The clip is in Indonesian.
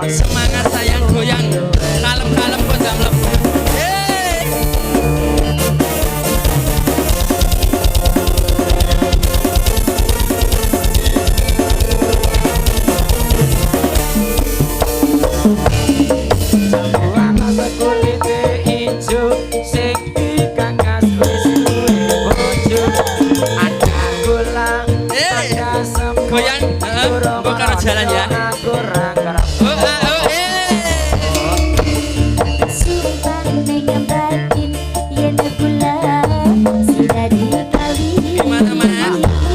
Semangat sayang goyang, kalem-kalem kok jam lebu. Goyang, mbok karo jalan ya. Gimana mas?